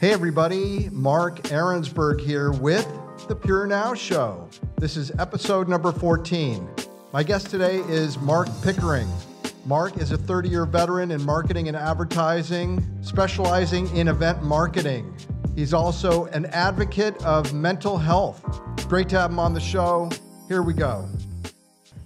Hey everybody, Mark Arinsberg here with the Purenow Show. This is episode number 14. My guest today is Mark Pickering. Mark is a 30-year veteran in marketing and advertising, specializing in event marketing. He's also an advocate of mental health. Great to have him on the show. Here we go.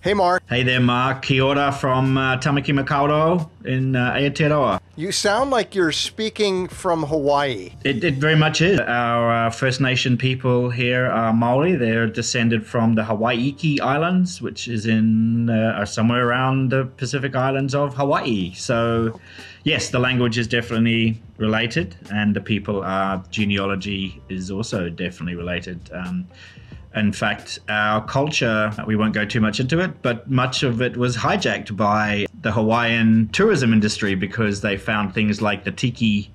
Hey, Mark. Hey there, Mark. Kia ora from Tamaki Makaurau in Aotearoa. You sound like you're speaking from Hawaii. It very much is. Our First Nation people here are Maori. They're descended from the Hawaii Islands, which is in somewhere around the Pacific Islands of Hawaii. So, yes, the language is definitely related, and the people, genealogy is also definitely related. In fact, our culture, we won't go too much into it, but much of it was hijacked by the Hawaiian tourism industry because they found things like the tiki,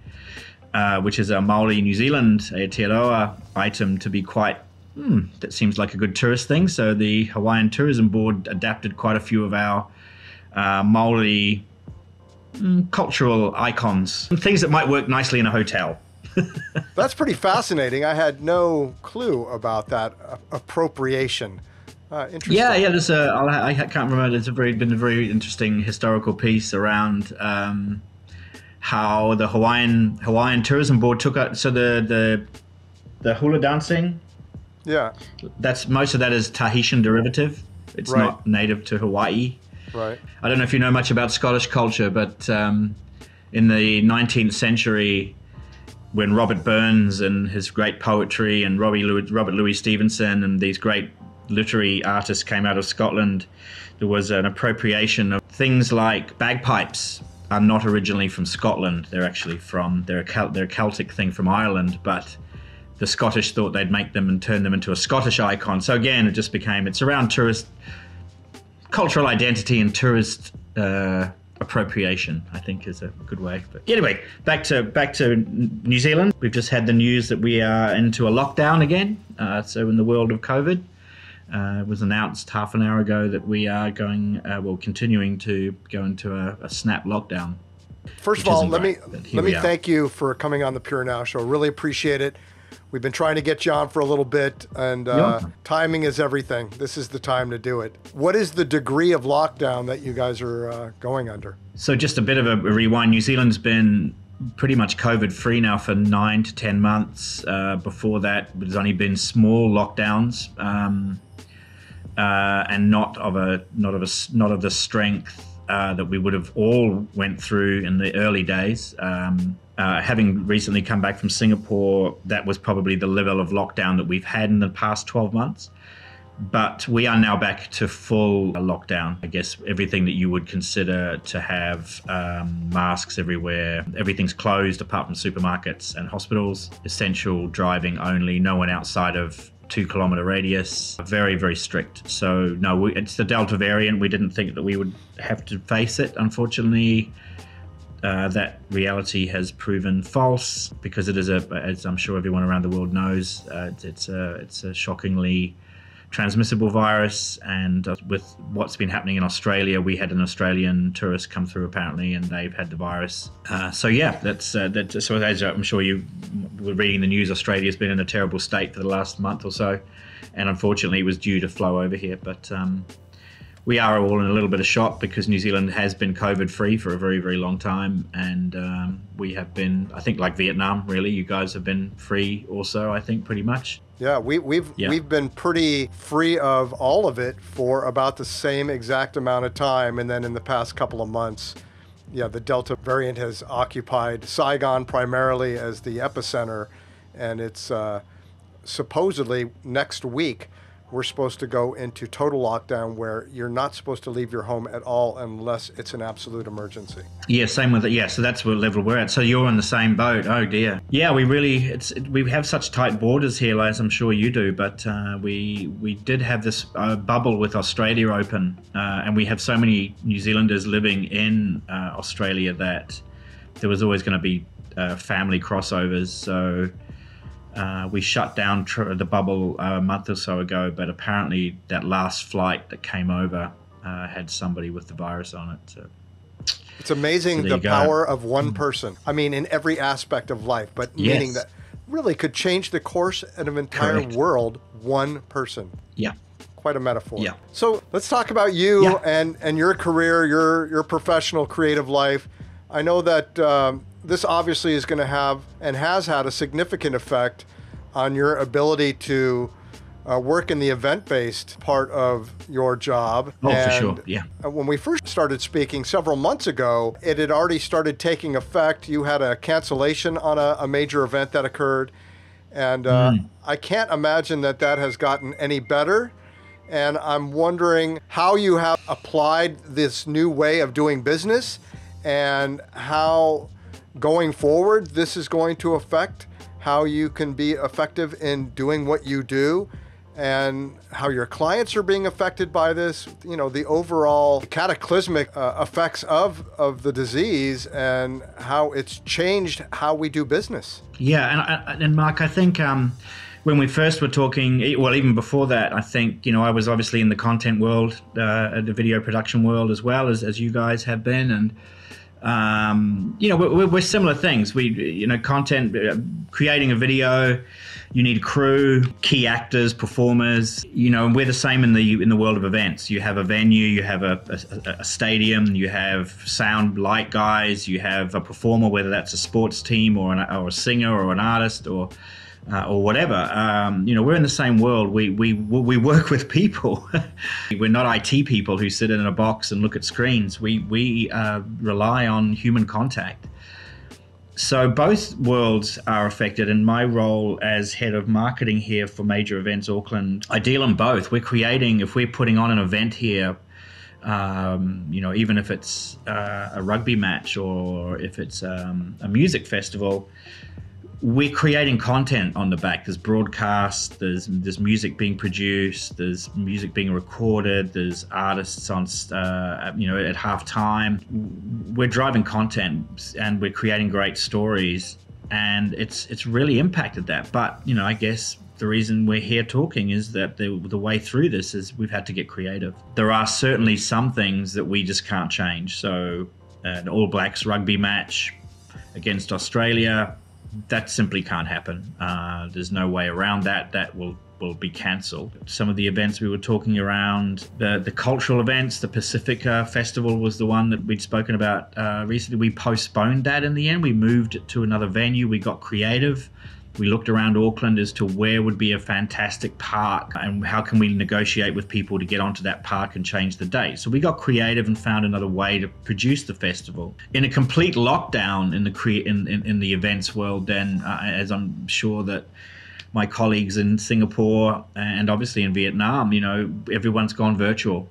which is a Maori New Zealand Aotearoa item, to be quite, that seems like a good tourist thing. So the Hawaiian Tourism Board adapted quite a few of our Maori cultural icons, things that might work nicely in a hotel. That's pretty fascinating. I had no clue about that appropriation. Interesting. Yeah. There's I can't remember. There's been a very interesting historical piece around how the Hawaiian Tourism Board took out. So the hula dancing. Yeah. Most of that is Tahitian derivative. It's right. Not native to Hawaii. Right. I don't know if you know much about Scottish culture, but in the 19th century, when Robert Burns and his great poetry and Robert Louis Stevenson and these great literary artists came out of Scotland, there was an appropriation of things like bagpipes are not originally from Scotland. They're actually they're a Celtic thing from Ireland, but the Scottish thought they'd make them and turn them into a Scottish icon. So again, it's around tourist cultural identity and tourist appropriation, I think, is a good way. But anyway, back to New Zealand. We've just had the news that we are into a lockdown again. So in the world of COVID, it was announced half an hour ago that we are continuing to go into a snap lockdown. First of all, let me thank you for coming on the Purenow Show. Really appreciate it. We've been trying to get you on for a little bit, and timing is everything. This is the time to do it. What is the degree of lockdown that you guys are going under? So just a bit of a rewind. New Zealand's been pretty much COVID-free now for 9 to 10 months. Before that, there's only been small lockdowns, and not of the strength that we would have all went through in the early days. Having recently come back from Singapore, that was probably the level of lockdown that we've had in the past 12 months. But we are now back to full lockdown. I guess everything that you would consider to have masks everywhere, everything's closed apart from supermarkets and hospitals. Essential driving only, no one outside of 2-kilometer radius. Very, very strict. So no, it's the Delta variant. We didn't think that we would have to face it. Unfortunately, that reality has proven false because it is as I'm sure everyone around the world knows, it's a shockingly transmissible virus. And with what's been happening in Australia, we had an Australian tourist come through apparently, and they've had the virus. So as I'm sure you were reading the news, Australia's been in a terrible state for the last month or so, and unfortunately it was due to flow over here. But we are all in a little bit of shock because New Zealand has been COVID-free for a very, very long time, and we have been, I think, like Vietnam, really. You guys have been free also, I think, pretty much. Yeah, we've been pretty free of all of it for about the same exact amount of time, and then in the past couple of months, the Delta variant has occupied Saigon primarily as the epicenter, and it's supposedly next week we're supposed to go into total lockdown where you're not supposed to leave your home at all unless it's an absolute emergency. Yeah, same with it. Yeah, so that's what level we're at. So you're in the same boat. Oh dear. Yeah, we have such tight borders here, as I'm sure you do. But we did have this bubble with Australia open, and we have so many New Zealanders living in Australia that there was always going to be family crossovers. So we shut down the bubble a month or so ago, but apparently that last flight that came over had somebody with the virus on it. So It's amazing the power of one person. I mean, in every aspect of life, but meaning that really could change the course of an entire world, one person. Yeah. Quite a metaphor. Yeah. So let's talk about you and your career, your professional creative life. I know that this obviously is going to have and has had a significant effect on your ability to work in the event-based part of your job. Oh, and for sure, yeah. When we first started speaking several months ago, it had already started taking effect. You had a cancellation on a major event that occurred, and I can't imagine that has gotten any better. And I'm wondering how you have applied this new way of doing business and how going forward this is going to affect how you can be effective in doing what you do, and how your clients are being affected by this, you know, the overall cataclysmic effects of the disease and how it's changed how we do business. Yeah, and Mark, I think when we first were talking, well, even before that, I think, you know, I was obviously in the content world, the video production world as well as you guys have been. And, you know, we're similar things. Content, creating a video, you need crew, key actors, performers, you know, and we're the same in the world of events. You have a venue, you have a stadium, you have sound light guys, you have a performer, whether that's a sports team or a singer or an artist or whatever. You know, we're in the same world. We work with people. We're not IT people who sit in a box and look at screens. We rely on human contact. So both worlds are affected. In my role as head of marketing here for Major Events Auckland, I deal in both. We're creating, if we're putting on an event here, you know, even if it's a rugby match or if it's a music festival, we're creating content on the back. There's broadcasts, there's music being produced, there's music being recorded, there's artists on, you know, at halftime. We're driving content and we're creating great stories, and it's really impacted that. But, you know, I guess the reason we're here talking is that the way through this is we've had to get creative. There are certainly some things that we just can't change. So an All Blacks rugby match against Australia, that simply can't happen. There's no way around that. That will be cancelled. Some of the events we were talking around, the cultural events, the Pacifica Festival was the one that we'd spoken about recently. We postponed that in the end. We moved it to another venue. We got creative. We looked around Auckland as to where would be a fantastic park and how can we negotiate with people to get onto that park and change the date. So we got creative and found another way to produce the festival. In a complete lockdown in the events world, then, as I'm sure that my colleagues in Singapore and obviously in Vietnam, you know, everyone's gone virtual.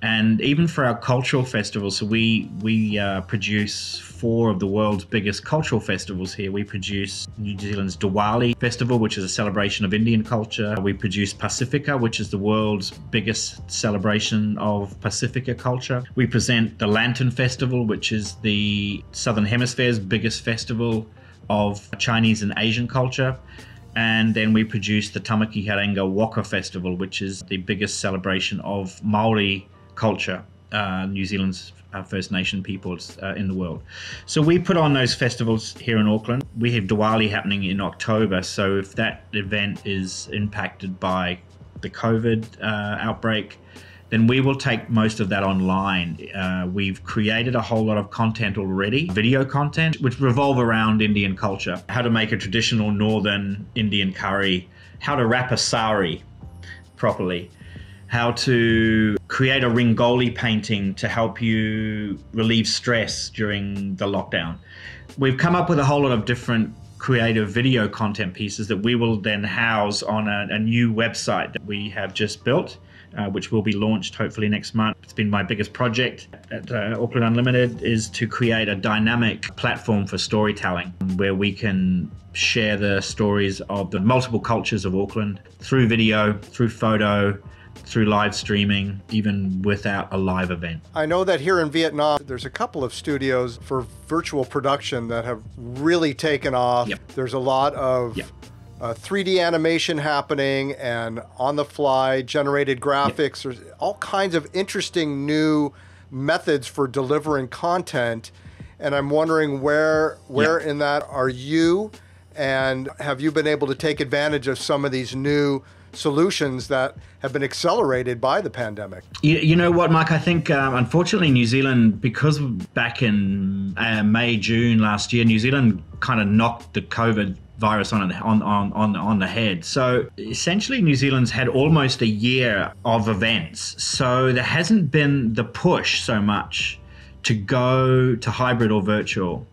And even for our cultural festivals, so we produce 4 of the world's biggest cultural festivals here. We produce New Zealand's Diwali Festival, which is a celebration of Indian culture. We produce Pacifica, which is the world's biggest celebration of Pacifica culture. We present the Lantern Festival, which is the Southern Hemisphere's biggest festival of Chinese and Asian culture. And then we produce the Tamaki Harenga Waka Festival, which is the biggest celebration of Maori culture, New Zealand's First Nation peoples in the world. So we put on those festivals here in Auckland. We have Diwali happening in October, so if that event is impacted by the COVID outbreak, then we will take most of that online. We've created a whole lot of content already, video content, which revolve around Indian culture. How to make a traditional Northern Indian curry, how to wrap a sari properly, how to create a Rangoli painting to help you relieve stress during the lockdown. We've come up with a whole lot of different creative video content pieces that we will then house on a new website that we have just built, which will be launched hopefully next month. It's been my biggest project at Auckland Unlimited, is to create a dynamic platform for storytelling where we can share the stories of the multiple cultures of Auckland through video, through photo, through live streaming, even without a live event. I know that here in Vietnam, there's a couple of studios for virtual production that have really taken off. Yep. There's a lot of 3D animation happening and on-the-fly generated graphics. There's all kinds of interesting new methods for delivering content. And I'm wondering where in that are you, and have you been able to take advantage of some of these new solutions that have been accelerated by the pandemic? You know what, Mark? I think, unfortunately, New Zealand, because back in May, June last year, New Zealand kind of knocked the COVID virus on the head. So essentially, New Zealand's had almost a year of events. So there hasn't been the push so much to go to hybrid or virtual.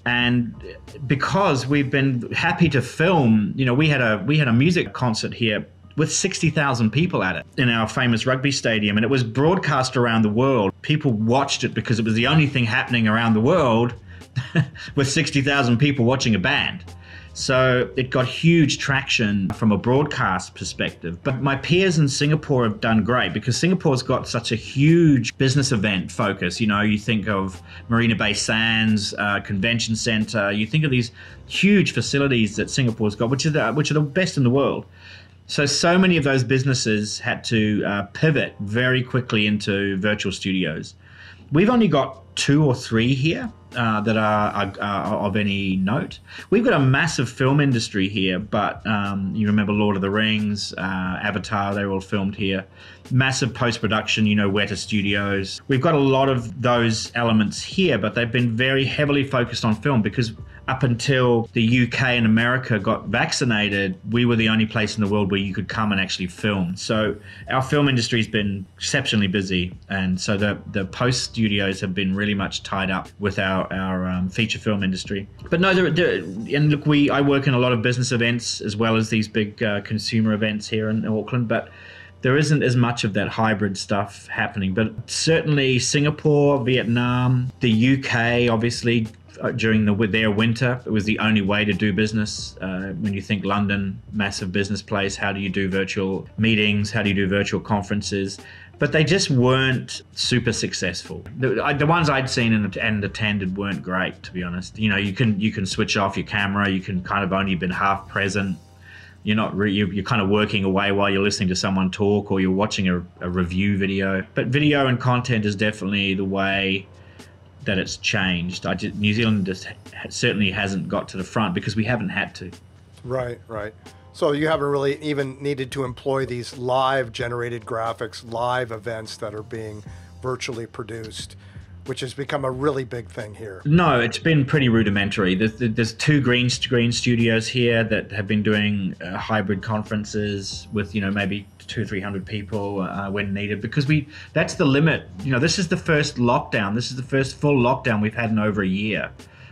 And because we've been happy to film, we had a music concert here with 60,000 people at it in our famous rugby stadium, and it was broadcast around the world. People watched it because it was the only thing happening around the world with 60,000 people watching a band. So it got huge traction from a broadcast perspective. But my peers in Singapore have done great because Singapore's got such a huge business event focus. You think of Marina Bay Sands, Convention Center. You think of these huge facilities that Singapore's got, which are the best in the world. So many of those businesses had to pivot very quickly into virtual studios. We've only got 2 or 3 here that are of any note. We've got a massive film industry here, but you remember Lord of the Rings, Avatar, they were all filmed here. Massive post-production, Weta Studios. We've got a lot of those elements here, but they've been very heavily focused on film because up until the UK and America got vaccinated, we were the only place in the world where you could come and actually film. So our film industry has been exceptionally busy. And so the post studios have been really much tied up with our feature film industry. But no, and look, I work in a lot of business events as well as these big consumer events here in Auckland, but there isn't as much of that hybrid stuff happening. But certainly Singapore, Vietnam, the UK, obviously, during their winter, it was the only way to do business. When you think London, massive business place, how do you do virtual meetings? How do you do virtual conferences? But they just weren't super successful. The ones I'd seen and attended weren't great, to be honest. You can switch off your camera. You can kind of only been half present. You're kind of working away while you're listening to someone talk, or you're watching a review video. But video and content is definitely the way that it's changed. New Zealand certainly hasn't got to the front because we haven't had to. Right. So you haven't really even needed to employ these live generated graphics, live events that are being virtually produced, which has become a really big thing here. No, it's been pretty rudimentary. There's 2 green screen studios here that have been doing hybrid conferences with, maybe 200-300 people when needed, because that's the limit. This is the first lockdown. This is the first full lockdown we've had in over a year.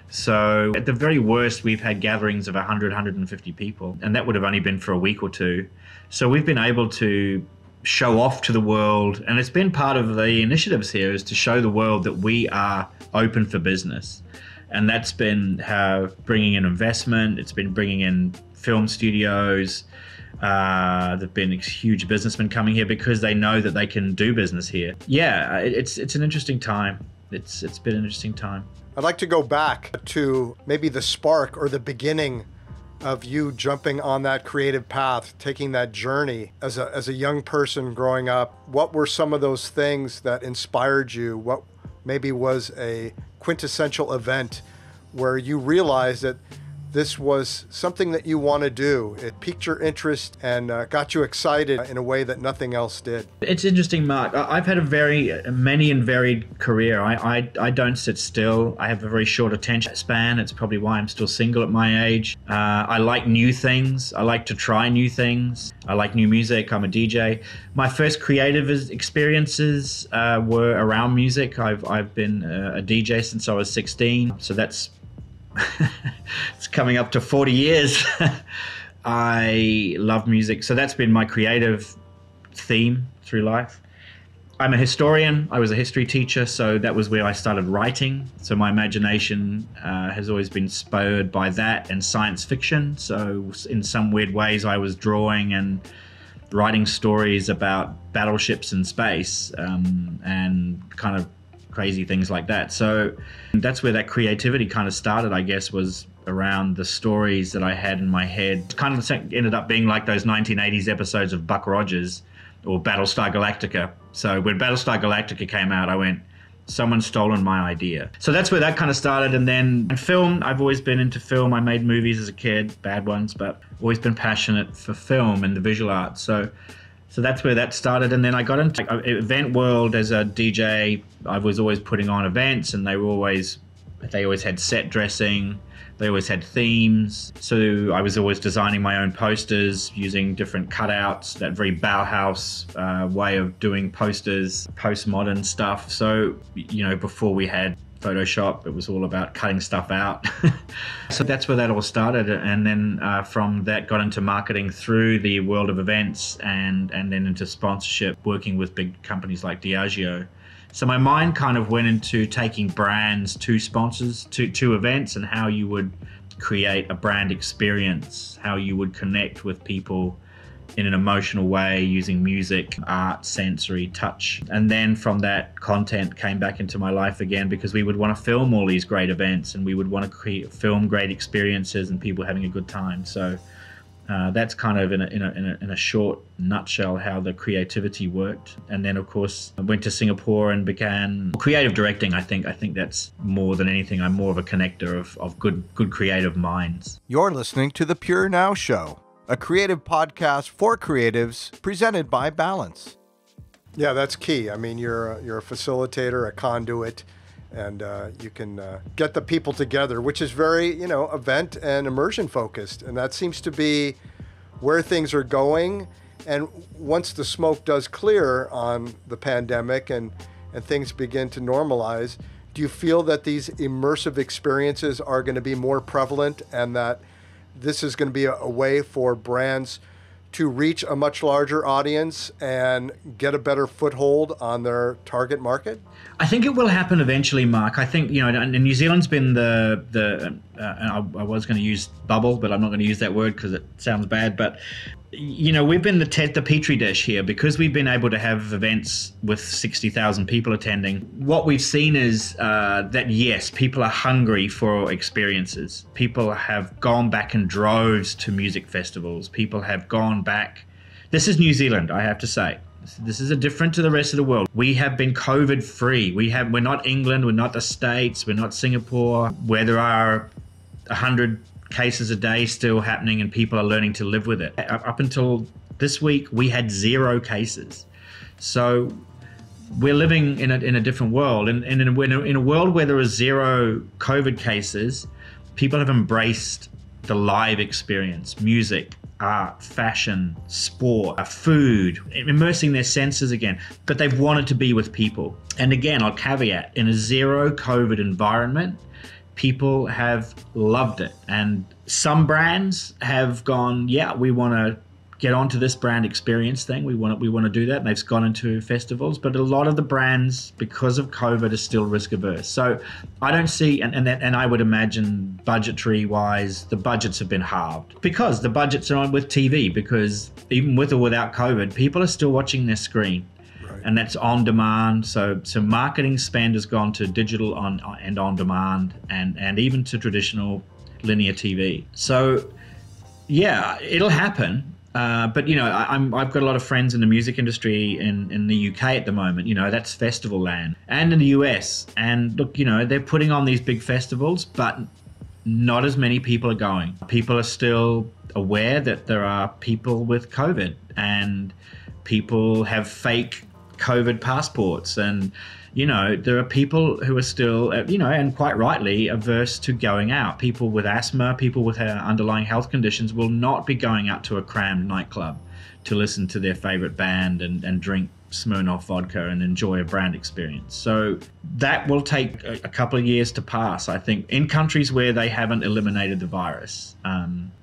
So at the very worst, we've had gatherings of 100-150 people, and that would have only been for a week or 2. So we've been able to show off to the world, and it's been part of the initiatives here, is to show the world that we are open for business. And that's been bringing in investment. It's been bringing in film studios. There've been huge businessmen coming here because they know that they can do business here. Yeah, it's an interesting time. It's been an interesting time. I'd like to go back to maybe the spark or the beginning of you jumping on that creative path, taking that journey as a young person growing up. What were some of those things that inspired you? What maybe was a quintessential event where you realized that this was something that you want to do? It piqued your interest and got you excited in a way that nothing else did. It's interesting, Mark. I've had many and varied career. I don't sit still. I have a very short attention span. It's probably why I'm still single at my age. I like new things. I like to try new things. I like new music. I'm a DJ. My first creative experiences were around music. I've been a DJ since I was 16. So that's it's coming up to 40 years. I love music. So that's been my creative theme through life. I'm a historian. I was a history teacher, so that was where I started writing. So my imagination has always been spurred by that and science fiction. So in some weird ways, I was drawing and writing stories about battleships in space and kind of crazy things like that. So that's where that creativity kind of started, I guess, was around the stories that I had in my head. It kind of ended up being like those 1980s episodes of Buck Rogers, or Battlestar Galactica. So when Battlestar Galactica came out, I went, someone's stolen my idea. So that's where that kind of started. And then film, I've always been into film. I made movies as a kid, bad ones, but always been passionate for film and the visual arts. So that's where that started. And then I got into event world as a DJ. I was always putting on events, and they always had set dressing. They always had themes. So I was always designing my own posters using different cutouts, that very Bauhaus way of doing posters, postmodern stuff. So, before we had Photoshop, it was all about cutting stuff out. So that's where that all started. And then from that got into marketing through the world of events and then into sponsorship, working with big companies like Diageo. So my mind kind of went into taking brands to sponsors, to events, and how you would create a brand experience, how you would connect with people in an emotional way using music, art, sensory, touch. And then from that, content came back into my life again, because we would want to film all these great events, and we would want to film great experiences and people having a good time. So that's kind of in a short nutshell how the creativity worked. And then, of course, I went to Singapore and began creative directing. I think that's more than anything. I'm more of a connector of good creative minds. You're listening to The Purenow Show, a creative podcast for creatives presented by Balance. Yeah, that's key. I mean, you're a facilitator, a conduit, and you can get the people together, which is very, event and immersion focused. And that seems to be where things are going. And once the smoke does clear on the pandemic and things begin to normalize, do you feel that these immersive experiences are going to be more prevalent, and that this is going to be a way for brands to reach a much larger audience and get a better foothold on their target market? I think it will happen eventually, Mark. I think, and New Zealand's been I was going to use bubble, but I'm not going to use that word because it sounds bad. But, we've been the petri dish here, because we've been able to have events with 60,000 people attending. What we've seen is that, yes, people are hungry for experiences. People have gone back in droves to music festivals. People have gone back. This is New Zealand, I have to say. This is different to the rest of the world. We have been COVID free. We're not England, we're not the States, we're not Singapore, where there are 100 cases a day still happening and people are learning to live with it. Up until this week, we had 0 cases. So we're living in a different world. And in a world where there are 0 COVID cases, people have embraced the live experience, music, art, fashion, sport, food, immersing their senses again. But they've wanted to be with people. And again, I'll caveat, in a 0 COVID environment, people have loved it. And some brands have gone, yeah, we want to get onto this brand experience thing. We want to do that. And they've gone into festivals. But a lot of the brands, because of COVID, are still risk averse. So I don't see, and I would imagine budgetary wise, the budgets have been halved, because the budgets are on with TV, because even with or without COVID, people are still watching their screen. And that's on demand. So marketing spend has gone to digital on demand, and even to traditional linear TV. So yeah, it'll happen. But I've got a lot of friends in the music industry in the UK at the moment. That's festival land, and in the US. And look, they're putting on these big festivals, but not as many people are going. People are still aware that there are people with COVID, and people have fake COVID passports, and there are people who are still and quite rightly averse to going out. People with asthma, people with underlying health conditions will not be going out to a crammed nightclub to listen to their favorite band and drink Smirnoff vodka and enjoy a brand experience. So that will take a couple of years to pass, I think, in countries where they haven't eliminated the virus.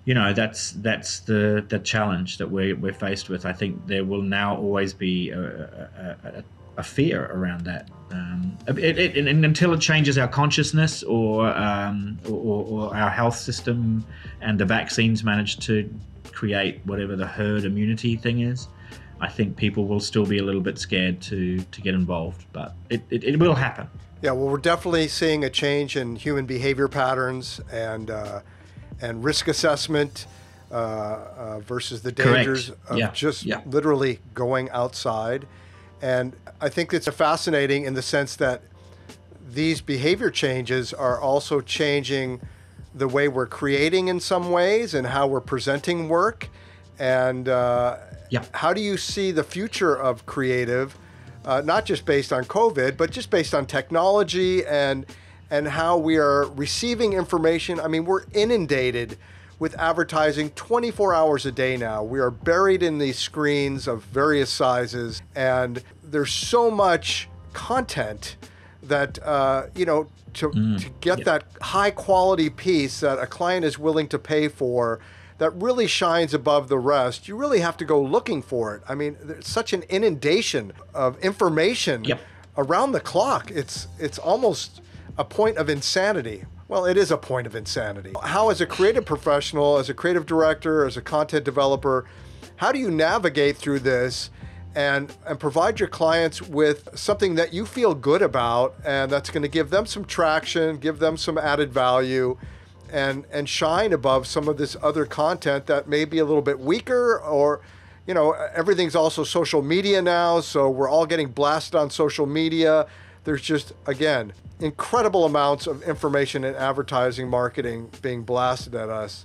That's the challenge that we're faced with. I think there will now always be a fear around that, and until it changes our consciousness or our health system and the vaccines manage to create whatever the herd immunity thing is. I think people will still be a little bit scared to get involved, but it will happen. Yeah, well, we're definitely seeing a change in human behavior patterns and risk assessment. versus the dangers Correct. of just literally going outside. And I think it's fascinating in the sense that these behavior changes are also changing the way we're creating in some ways and how we're presenting work. And how do you see the future of creative, not just based on COVID, but just based on technology and how we are receiving information? I mean, we're inundated with advertising 24 hours a day now. We are buried in these screens of various sizes, and there's so much content that, to get that high quality piece that a client is willing to pay for that really shines above the rest, you really have to go looking for it. I mean, there's such an inundation of information around the clock. It's almost a point of insanity. Well, it is a point of insanity. How, as a creative professional, as a creative director, as a content developer, how do you navigate through this and provide your clients with something that you feel good about and that's going to give them some traction, give them some added value, and shine above some of this other content that may be a little bit weaker? Or, everything's also social media now, so we're all getting blasted on social media. There's just, again, incredible amounts of information and advertising marketing being blasted at us.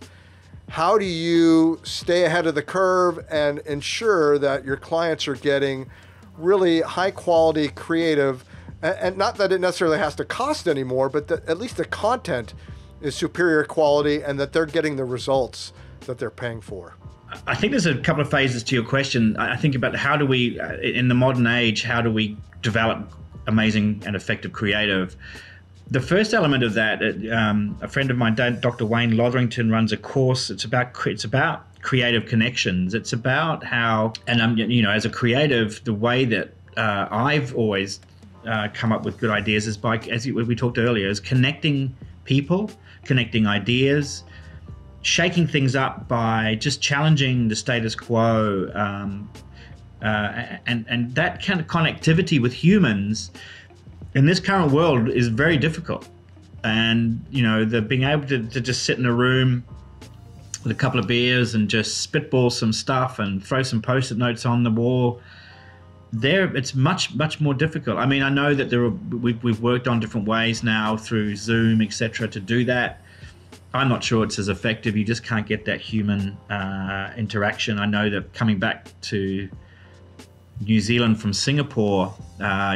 How do you stay ahead of the curve and ensure that your clients are getting really high quality creative, and not that it necessarily has to cost anymore, but that at least the content is superior quality and that they're getting the results that they're paying for? I think there's a couple of phases to your question. I think about how do we, in the modern age, how do we develop amazing and effective creative? The first element of that, a friend of mine, Dr. Wayne Lotherington, runs a course. It's about creative connections. It's about how, and as a creative, the way that I've always come up with good ideas is by, as we talked earlier, is connecting people, connecting ideas, shaking things up by just challenging the status quo, and that kind of connectivity with humans in this current world is very difficult. And the being able to just sit in a room with a couple of beers and just spitball some stuff and throw some post-it notes on the wall, it's much more difficult. I mean, I know that we've worked on different ways now through Zoom, etc., to do that. I'm not sure it's as effective. You just can't get that human interaction. I know that coming back to New Zealand from Singapore,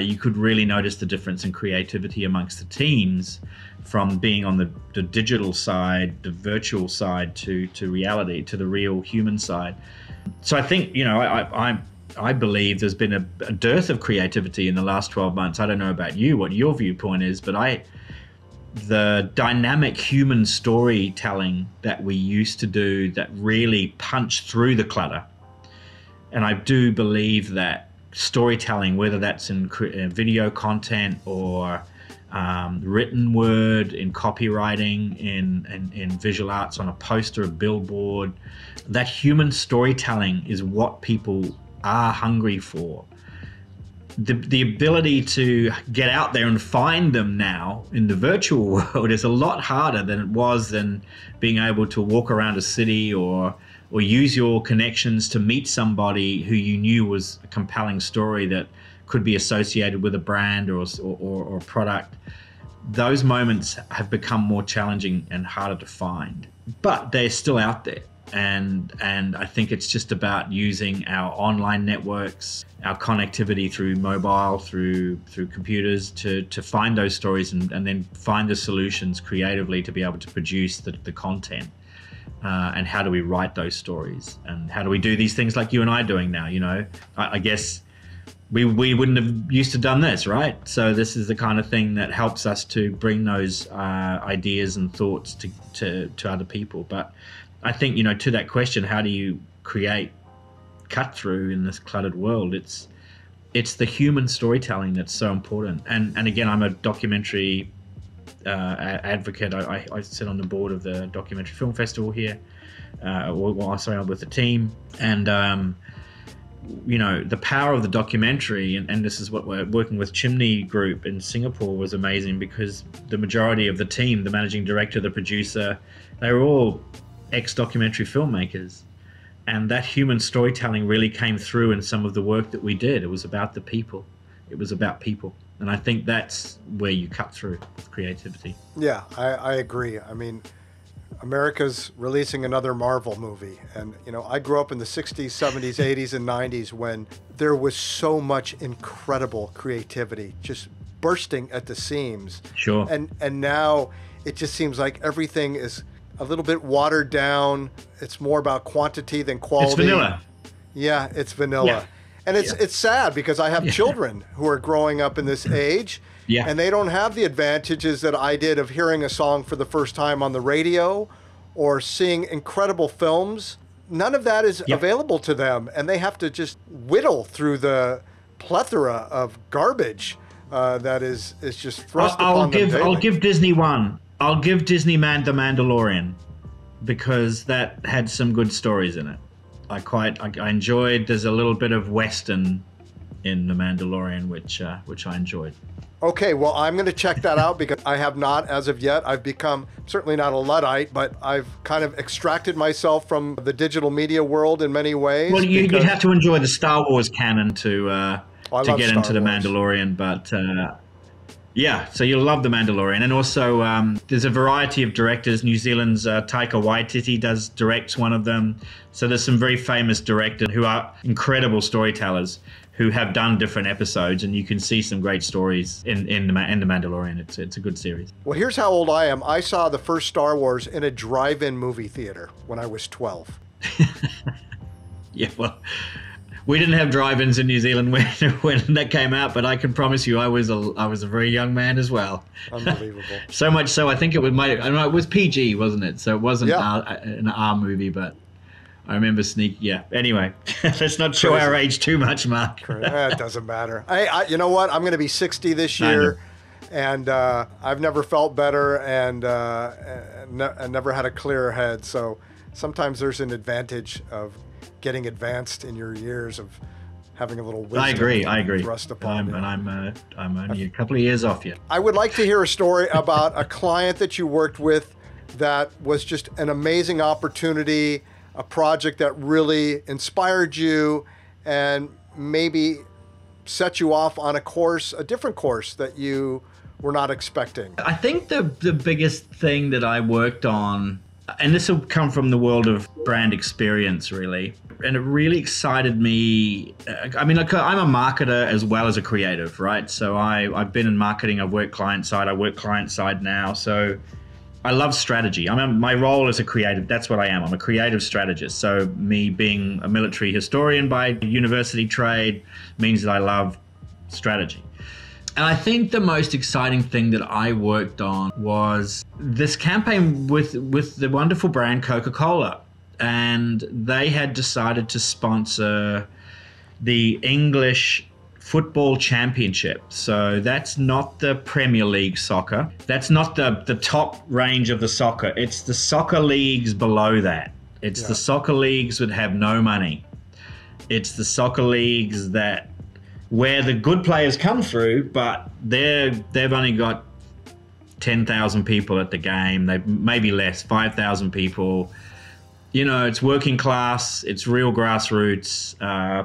you could really notice the difference in creativity amongst the teams from being on the digital side, the virtual side, to reality, to the real human side. So I think, I believe there's been a dearth of creativity in the last 12 months. I don't know about you, what your viewpoint is, but the dynamic human storytelling that we used to do that really punched through the clutter. And I do believe that storytelling, whether that's in video content or written word, in copywriting, in visual arts, on a poster, a billboard, that human storytelling is what people are hungry for. The ability to get out there and find them now in the virtual world is a lot harder than it was than being able to walk around a city or use your connections to meet somebody who you knew was a compelling story that could be associated with a brand or product. Those moments have become more challenging and harder to find, but they're still out there. And I think it's just about using our online networks, our connectivity through mobile, through computers to find those stories and then find the solutions creatively to be able to produce the content. And how do we write those stories? And how do we do these things like you and I are doing now? I guess we wouldn't have used to done this, right? So this is the kind of thing that helps us to bring those ideas and thoughts to other people. But I think, to that question, how do you create cut through in this cluttered world? It's the human storytelling that's so important. And again, I'm a documentary advocate. I sit on the board of the documentary film festival here. I'm with the team. And the power of the documentary, and this is what we're working with Chimney Group in Singapore, was amazing, because the majority of the team, the managing director, the producer, they were all ex-documentary filmmakers. And that human storytelling really came through in some of the work that we did. It was about the people. It was about people. And I think that's where you cut through with creativity. Yeah, I agree. I mean, America's releasing another Marvel movie. And, you know, I grew up in the 60s, 70s, 80s, and 90s when there was so much incredible creativity just bursting at the seams. Sure. And now it just seems like everything is a little bit watered down. It's more about quantity than quality. It's vanilla. Yeah, it's vanilla. Yeah. And it's sad because I have children who are growing up in this age, and they don't have the advantages that I did of hearing a song for the first time on the radio or seeing incredible films. None of that is available to them, and they have to just whittle through the plethora of garbage that is just thrust upon them daily. I'll give Disney one. I'll give Disney The Mandalorian, because that had some good stories in it. I enjoyed. There's a little bit of Western in The Mandalorian, which I enjoyed. Okay, well, I'm going to check that out because I have not as of yet. I've become certainly not a Luddite, but I've kind of extracted myself from the digital media world in many ways. Well, you'd have to enjoy the Star Wars canon to get into The Mandalorian, but yeah, so you'll love The Mandalorian. And also there's a variety of directors. New Zealand's Taika Waititi directs one of them. So there's some very famous directors who are incredible storytellers who have done different episodes, and you can see some great stories in The Mandalorian. It's a good series. Well, here's how old I am. I saw the first Star Wars in a drive-in movie theater when I was 12. Yeah, well, we didn't have drive-ins in New Zealand when that came out, but I can promise you I was a very young man as well. Unbelievable. So much so, I think it was PG, wasn't it? So it wasn't an R movie, but I remember Anyway, let's not show our age too much, Mark. It doesn't matter. You know what? I'm going to be 60 this year, and I've never felt better and never had a clearer head. So sometimes there's an advantage of getting advanced in your years of having a little wisdom. I agree. Thrust upon And I'm only a couple of years off yet. I would like to hear a story about a client that you worked with that was just an amazing opportunity, a project that really inspired you and maybe set you off on a different course that you were not expecting. I think the biggest thing that I worked on, and this will come from the world of brand experience, really, and it really excited me. I mean, like, I'm a marketer as well as a creative, right? So I've been in marketing. I've worked client side. I work client side now. So I love strategy. My role as a creative, that's what I am. I'm a creative strategist. So me being a military historian by university trade means that I love strategy. And I think the most exciting thing that I worked on was this campaign with the wonderful brand Coca Cola. And they had decided to sponsor the English Football Championship. So that's not the Premier League soccer. That's not the top range of the soccer. It's the soccer leagues below that. It's the soccer leagues that have no money. It's the soccer leagues where the good players come through, but they've only got 10,000 people at the game. They maybe less, 5,000 people. You know, it's working class, it's real grassroots,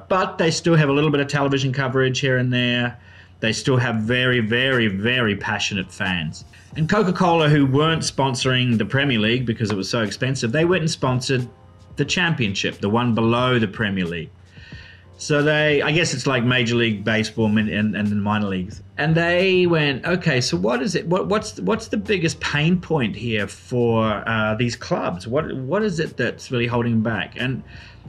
but they still have a little bit of television coverage here and there. They still have very, very, very passionate fans. And Coca-Cola, who weren't sponsoring the Premier League because it was so expensive, they went and sponsored the Championship, the one below the Premier League. So I guess it's like Major League Baseball and the minor leagues. And they went, okay, so what is it? What's the biggest pain point here for these clubs? What is it that's really holding them back? And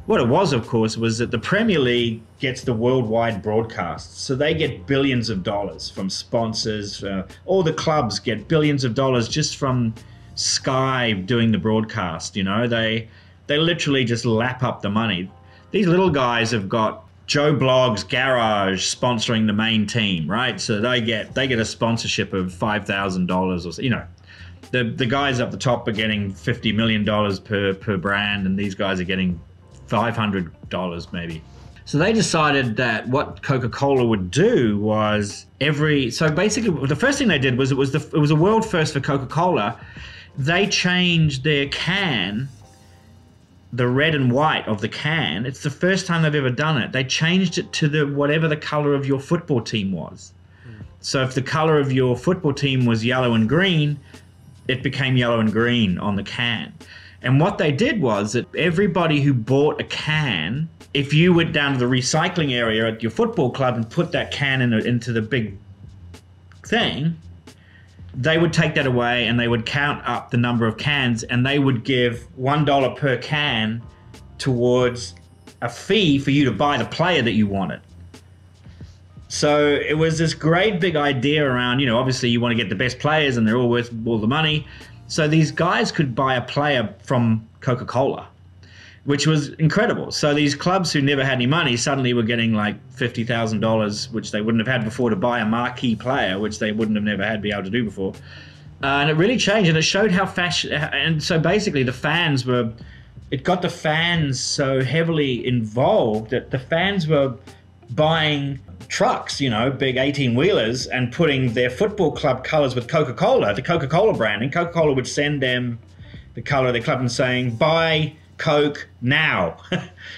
what it was, of course, was that the Premier League gets the worldwide broadcasts. So they get billions of dollars from sponsors. All the clubs get billions of dollars just from Sky doing the broadcast. You know, they literally just lap up the money. These little guys have got Joe Blogg's garage sponsoring the main team, right? So they get a sponsorship of $5,000 or so. You know, the guys up the top are getting $50 million per brand, and these guys are getting $500 maybe. So they decided that what Coca-Cola would do was so basically the first thing they did was it was a world first for Coca-Cola. They changed their can the red and white of the can. It's the first time they've ever done it. They changed it to whatever the color of your football team was. So if the color of your football team was yellow and green, it became yellow and green on the can. And what they did was that everybody who bought a can, if you went down to the recycling area at your football club and put that can into the big thing, they would take that away and they would count up the number of cans, and they would give $1 per can towards a fee for you to buy the player that you wanted. So it was this great big idea around, you know, obviously you want to get the best players and they're all worth all the money. So these guys could buy a player from Coca Cola, which was incredible. So these clubs who never had any money suddenly were getting like $50,000, which they wouldn't have had before, to buy a marquee player, which they wouldn't have never had be able to do before. And it really changed, and it showed how fashion. And so basically the fans were, it got the fans so heavily involved that the fans were buying trucks, you know, big 18-wheelers, and putting their football club colors with Coca Cola, the Coca Cola brand, and Coca Cola would send them the color of their club and saying, buy Coke now.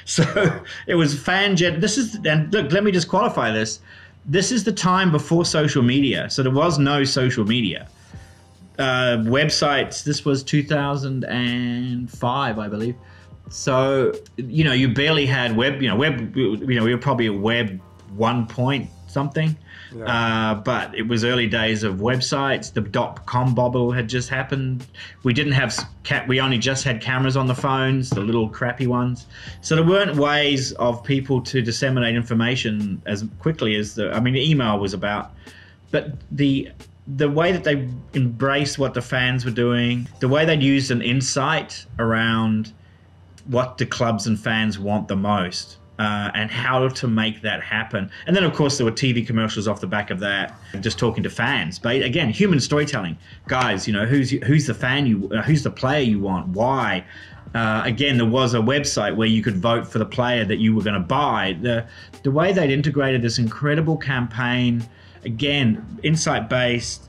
So it was this is, and look, let me just qualify this. This is the time before social media. So there was no social media. Websites, this was 2005, I believe. So, you know, you barely had web, we were probably a web 1 point something. Yeah. But it was early days of websites. The .com bubble had just happened. We didn't have, we only just had cameras on the phones, the little crappy ones. So there weren't ways of people to disseminate information as quickly as email was about. But the way that they embraced what the fans were doing, the way they'd used an insight around what the clubs and fans want the most. And how to make that happen. And then, of course, there were TV commercials off the back of that, just talking to fans. But again, human storytelling. Guys, you know, who's the fan who's the player you want? Why? Again, there was a website where you could vote for the player that you were going to buy. The way they'd integrated this incredible campaign, again, insight-based,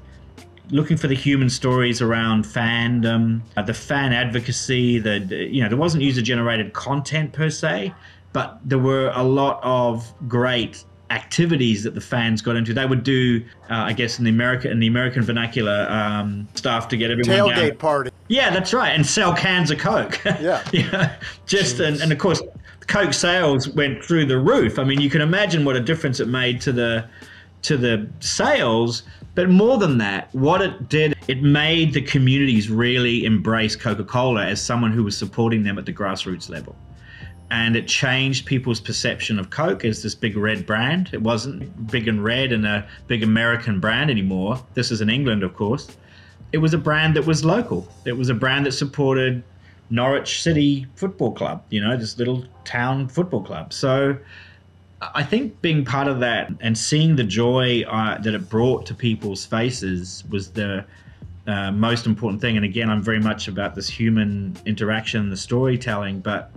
looking for the human stories around fandom, the fan advocacy, there wasn't user-generated content per se, but there were a lot of great activities that the fans got into. They would do, I guess, in the American vernacular, stuff to get everyone tailgate down. Party. Yeah, that's right, and sell cans of Coke. Yeah, and of course, Coke sales went through the roof. I mean, you can imagine what a difference it made to the sales. But more than that, what it did, it made the communities really embrace Coca-Cola as someone who was supporting them at the grassroots level. And it changed people's perception of Coke as this big red brand. It wasn't big and red and a big American brand anymore. This is in England, of course. It was a brand that was local. It was a brand that supported Norwich City Football Club, you know, this little town football club. So I think being part of that and seeing the joy that it brought to people's faces was the most important thing. And again, I'm very much about this human interaction, the storytelling, but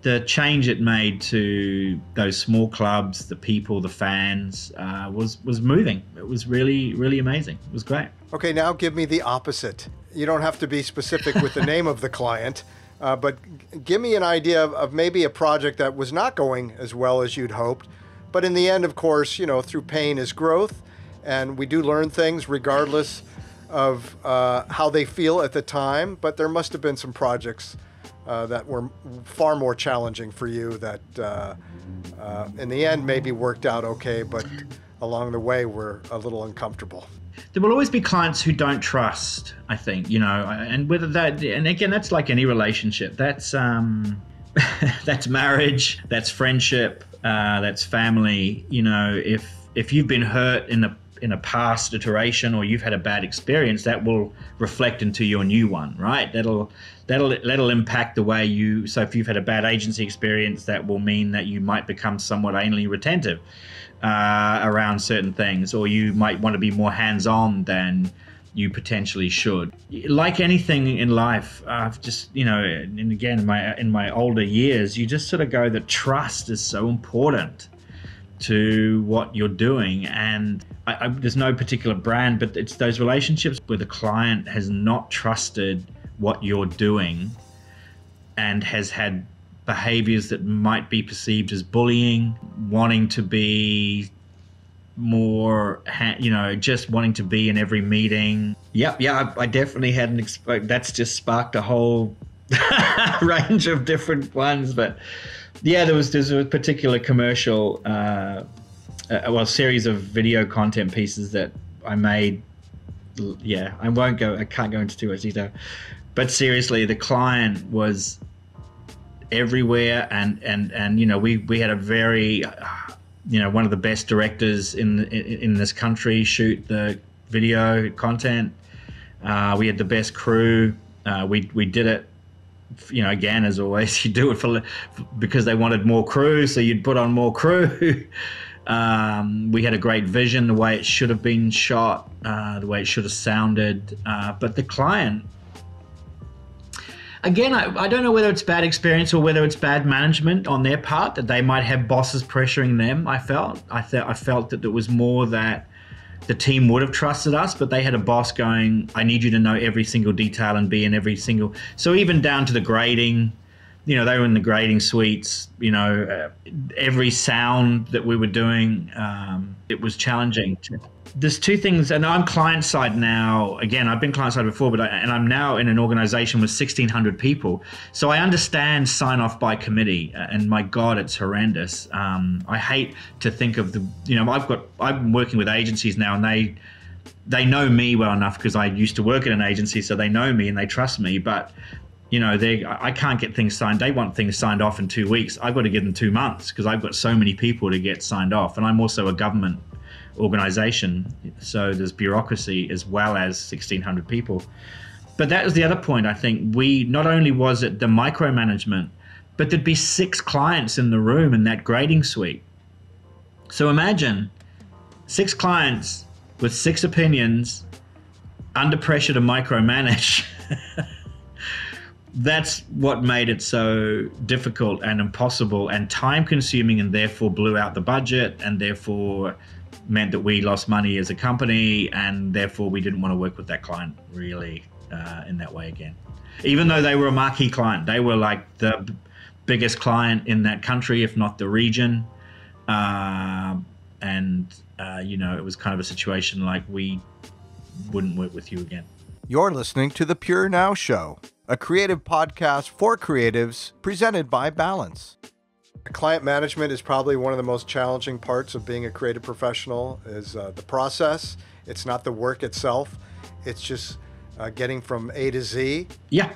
the change it made to those small clubs, the people, the fans, was moving. It was really, really amazing. It was great. Okay, now give me the opposite. You don't have to be specific with the name of the client, but give me an idea of maybe a project that was not going as well as you'd hoped. But in the end, of course, you know, through pain is growth, and we do learn things regardless of how they feel at the time. But there must have been some projects that were far more challenging for you that in the end maybe worked out okay, but along the way were a little uncomfortable. There will always be clients who don't trust, I think, you know, and whether that, and again, that's like any relationship. That's that's marriage, that's friendship, that's family. You know, if you've been hurt in a past iteration or you've had a bad experience, that will reflect into your new one, right? That'll impact the way you. So if you've had a bad agency experience, that will mean that you might become somewhat anally retentive around certain things, or you might want to be more hands-on than you potentially should. Like anything in life, just, you know, and again, in my older years, you just sort of go that trust is so important to what you're doing. And there's no particular brand, but it's those relationships where the client has not trusted what you're doing and has had behaviors that might be perceived as bullying, wanting to be more, just wanting to be in every meeting. I definitely had that's just sparked a whole range of different ones. But yeah, there's a particular commercial, series of video content pieces that I made. Yeah, I can't go into too much detail. But seriously, the client was everywhere, and we had a very one of the best directors in this country shoot the video content. We had the best crew. We did it, again, as always, you do it because they wanted more crew, so you'd put on more crew. We had a great vision, the way it should have been shot, the way it should have sounded. But the client, again, I don't know whether it's bad experience or whether it's bad management on their part, that they might have bosses pressuring them. I felt that it was more that the team would have trusted us, but they had a boss going, I need you to know every single detail and be in every single... So even down to the grading, they were in the grading suites, every sound that we were doing, it was challenging. There's two things, and I'm client side now. Again, I've been client side before, and I'm now in an organization with 1,600 people. So I understand sign off by committee, and my God, it's horrendous. I hate to think of I'm working with agencies now, and they know me well enough because I used to work at an agency, so they know me and they trust me. But I can't get things signed. They want things signed off in 2 weeks. I've got to give them 2 months because I've got so many people to get signed off, and I'm also a government organization, so there's bureaucracy as well as 1,600 people. But that was the other point. I think not only was it the micromanagement, but there'd be 6 clients in the room in that grading suite. So imagine 6 clients with 6 opinions under pressure to micromanage. That's what made it so difficult and impossible and time consuming, and therefore blew out the budget, and therefore meant that we lost money as a company, and therefore we didn't want to work with that client really in that way again. Even though they were a marquee client, they were like the biggest client in that country, if not the region. It was kind of a situation like we wouldn't work with you again. You're listening to The Purenow Show, a creative podcast for creatives presented by Balance. Client management is probably one of the most challenging parts of being a creative professional, is the process. It's not the work itself. It's just getting from A to Z. Yeah.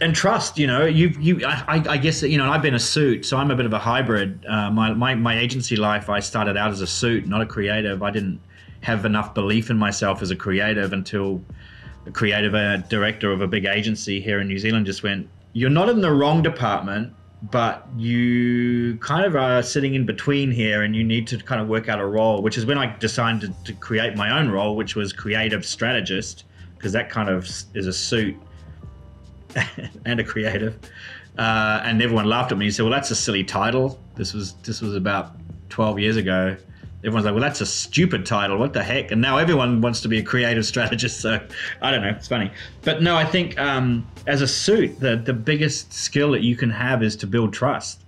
And trust, I guess, I've been a suit, so I'm a bit of a hybrid. My agency life, I started out as a suit, not a creative. I didn't have enough belief in myself as a creative until a creative director of a big agency here in New Zealand just went, you're not in the wrong department, but you kind of are sitting in between here, and you need to kind of work out a role, which is when I decided to create my own role, which was creative strategist, because that kind of is a suit and a creative. And everyone laughed at me and said, well, that's a silly title. This was about 12 years ago. Everyone's like, well, that's a stupid title. What the heck? And now everyone wants to be a creative strategist. So I don't know. It's funny. But no, I think as a suit, the biggest skill that you can have is to build trust.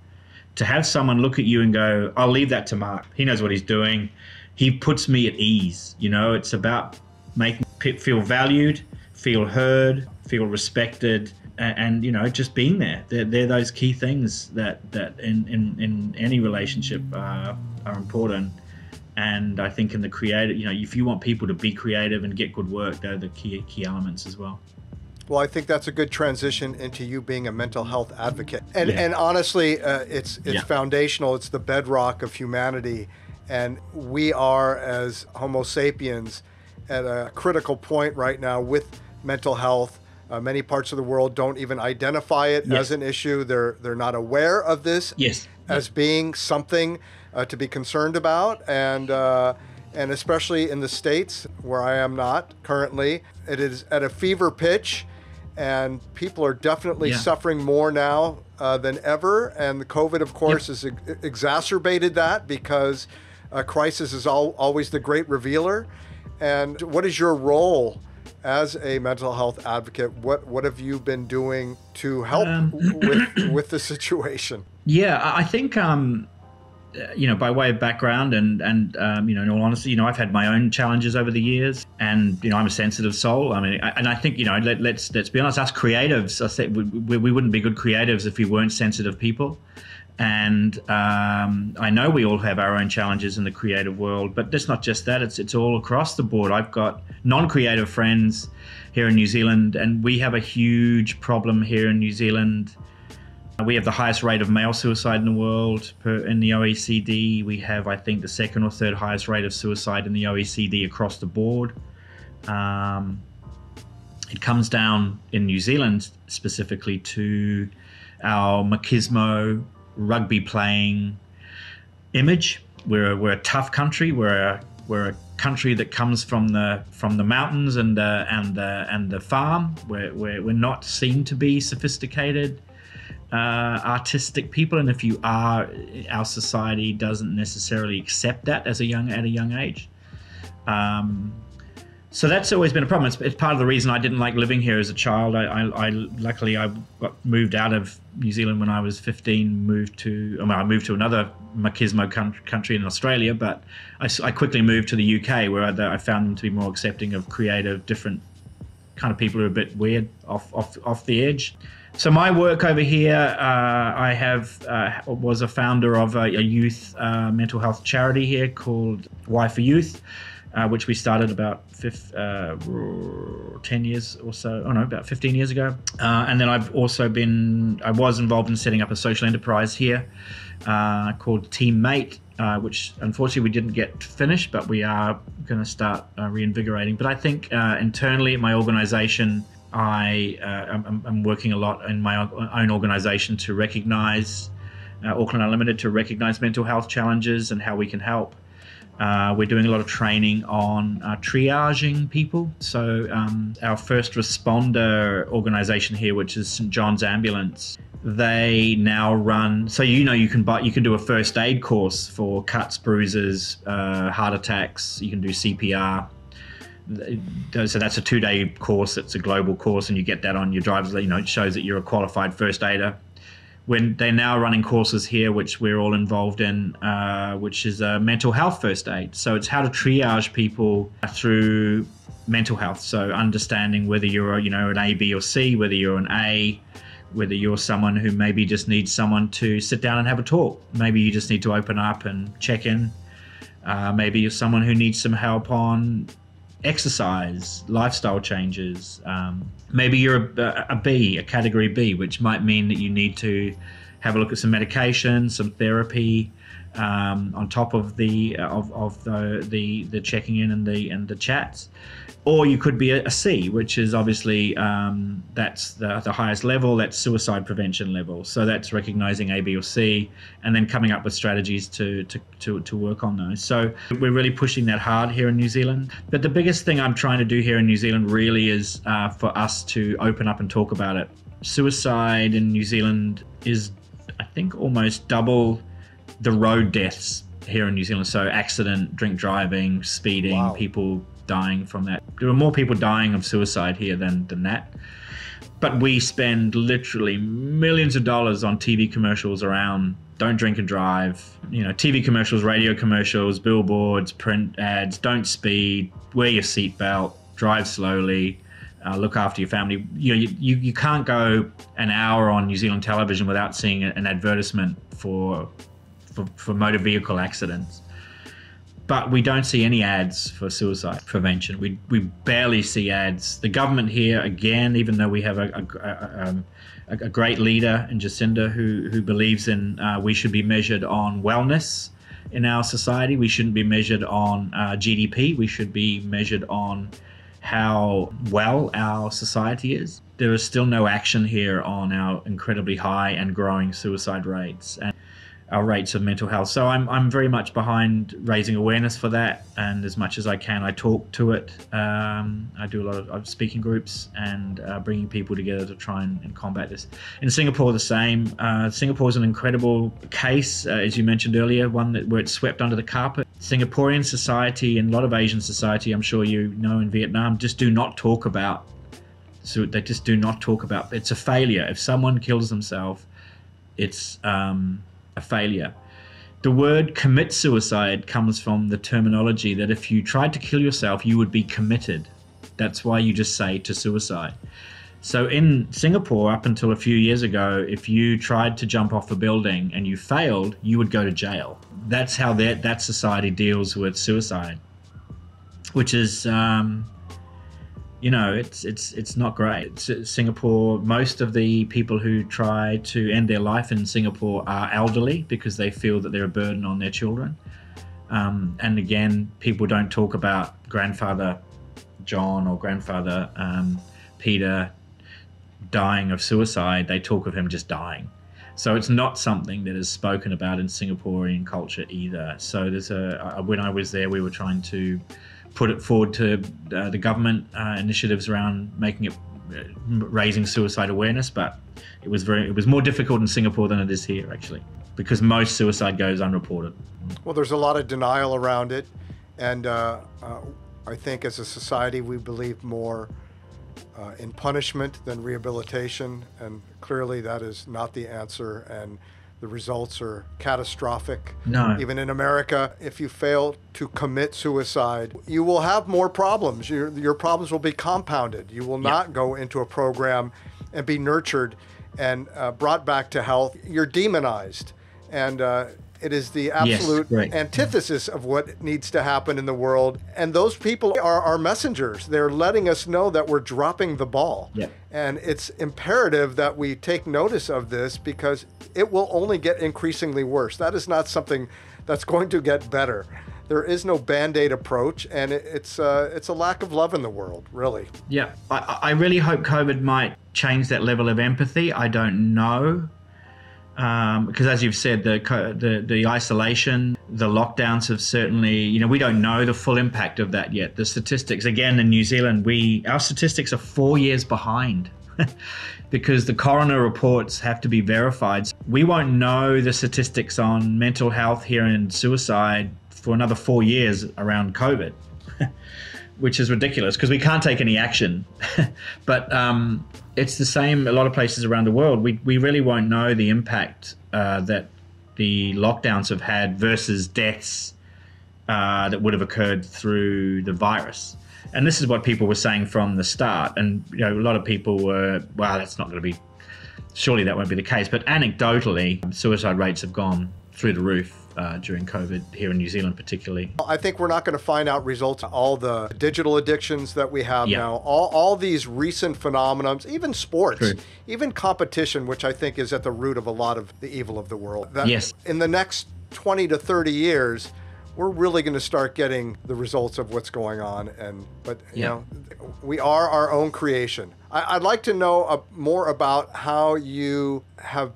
To have someone look at you and go, I'll leave that to Mark. He knows what he's doing. He puts me at ease. It's about making people feel valued, feel heard, feel respected, and just being there. They're those key things that in any relationship are important. And I think in the creative, if you want people to be creative and get good work, they're the key elements as well. Well, I think that's a good transition into you being a mental health advocate. And honestly, it's foundational. It's the bedrock of humanity. And we are, as Homo sapiens, at a critical point right now with mental health. Many parts of the world don't even identify it as an issue. They're not aware of this as being something to be concerned about, and especially in the States, where I am not currently, it is at a fever pitch, and people are definitely suffering more now than ever. And the COVID, of course, has exacerbated that, because a crisis is always the great revealer. And what is your role As a mental health advocate, what have you been doing to help with the situation? Yeah, I think by way of background and in all honesty, I've had my own challenges over the years, and I'm a sensitive soul. I mean, I think let's be honest, us creatives, I think we wouldn't be good creatives if we weren't sensitive people. And I know we all have our own challenges in the creative world, but it's not just that. It's all across the board. I've got non-creative friends here in New Zealand, and we have a huge problem here in New Zealand. We have the highest rate of male suicide in the world in the OECD. We have, I think, the second or third highest rate of suicide in the OECD across the board. It comes down in New Zealand specifically to our machismo, rugby playing image. We're a tough country. We're a country that comes from the mountains and the farm. We're not seen to be sophisticated, artistic people, and if you are, our society doesn't necessarily accept that at a young age. So that's always been a problem. It's part of the reason I didn't like living here as a child. Luckily I got moved out of New Zealand when I was 15. I moved to another machismo country in Australia, but I quickly moved to the UK, where I found them to be more accepting of creative, different kind of people who are a bit weird, off the edge. So my work over here, was a founder of a youth mental health charity here called Y for Youth, which we started about 10 years or so, about 15 years ago. And then I was involved in setting up a social enterprise here called Teammate, which unfortunately we didn't get finished, but we are going to start reinvigorating. But I think internally at my organization, I'm working a lot in my own organization to recognize, Auckland Unlimited, to recognize mental health challenges and how we can help. We're doing a lot of training on triaging people. So our first responder organization here, which is St. John's Ambulance, they now run. So you can do a first aid course for cuts, bruises, heart attacks. You can do CPR. So that's a 2-day course. It's a global course, and you get that on your driver's. It shows that you're a qualified first aider. When they're now running courses here, which we're all involved in, which is a mental health first aid. So it's how to triage people through mental health. So understanding whether you're, an A, B, or C, whether you're an A, whether you're someone who maybe just needs someone to sit down and have a talk. Maybe you just need to open up and check in. Maybe you're someone who needs some help on exercise, lifestyle changes. Maybe you're a B, a category B, which might mean that you need to have a look at some medication, some therapy, on top of the checking in and the chats. Or you could be a C, which is obviously that's the highest level. That's suicide prevention level. So that's recognizing A, B, or C, and then coming up with strategies to work on those. So we're really pushing that hard here in New Zealand. But the biggest thing I'm trying to do here in New Zealand really is for us to open up and talk about it. Suicide in New Zealand is, I think, almost double the road deaths here in New Zealand. So accident, drink driving, speeding, wow. People dying from that. There are more people dying of suicide here than that. But we spend literally millions of dollars on TV commercials around don't drink and drive, TV commercials, radio commercials, billboards, print ads, don't speed, wear your seatbelt, drive slowly, look after your family. You can't go an hour on New Zealand television without seeing an advertisement for motor vehicle accidents. But we don't see any ads for suicide prevention. We barely see ads. The government here, again, even though we have a great leader in Jacinda who believes in we should be measured on wellness in our society. We shouldn't be measured on GDP. We should be measured on how well our society is. There is still no action here on our incredibly high and growing suicide rates. And our rates of mental health. So I'm very much behind raising awareness for that, and as much as I can, I talk to it. I do a lot of speaking groups and bringing people together to try and combat this. In Singapore, the same. Singapore is an incredible case, as you mentioned earlier, one where it's swept under the carpet. Singaporean society and a lot of Asian society, I'm sure you know, in Vietnam, just do not talk about. So they just do not talk about. It's a failure. If someone kills themselves, it's a failure. The word commit suicide comes from the terminology that if you tried to kill yourself, you would be committed. That's why you just say to suicide. So in Singapore, up until a few years ago, if you tried to jump off a building and you failed, you would go to jail. That's how that society deals with suicide, which is it's not great. Singapore, most of the people who try to end their life in Singapore are elderly because they feel that they're a burden on their children. And again, people don't talk about grandfather John or grandfather Peter dying of suicide. They talk of him just dying. So it's not something that is spoken about in Singaporean culture either. So there's when I was there, we were trying to put it forward to the government initiatives around making it raising suicide awareness, but it was more difficult in Singapore than it is here, actually, because most suicide goes unreported. Well, there's a lot of denial around it, and I think as a society we believe more in punishment than rehabilitation, and clearly that is not the answer, and the results are catastrophic. No. Even in America, if you fail to commit suicide, you will have more problems. Your problems will be compounded. You will not go into a program and be nurtured and brought back to health. You're demonized. And it is the absolute antithesis of what needs to happen in the world. And those people are our messengers. They're letting us know that we're dropping the ball. Yep. And it's imperative that we take notice of this because it will only get increasingly worse. That is not something that's going to get better. There is no Band-Aid approach, and it's a lack of love in the world, really. Yeah, I really hope COVID might change that level of empathy. I don't know. Because as you've said, the isolation, the lockdowns have certainly, we don't know the full impact of that yet. The statistics, again, in New Zealand, our statistics are 4 years behind because the coroner reports have to be verified. We won't know the statistics on mental health here and suicide for another 4 years around COVID, which is ridiculous because we can't take any action. But it's the same a lot of places around the world. We really won't know the impact that the lockdowns have had versus deaths that would have occurred through the virus. And this is what people were saying from the start. And a lot of people were, well, that's not going to be, surely that won't be the case. But anecdotally, suicide rates have gone through the roof during COVID here in New Zealand particularly. I think we're not going to find out results of all the digital addictions that we have now, all these recent phenomena, even sports, even competition, which I think is at the root of a lot of the evil of the world. That in the next 20 to 30 years, we're really going to start getting the results of what's going on. But you know, we are our own creation. I'd like to know more about how you have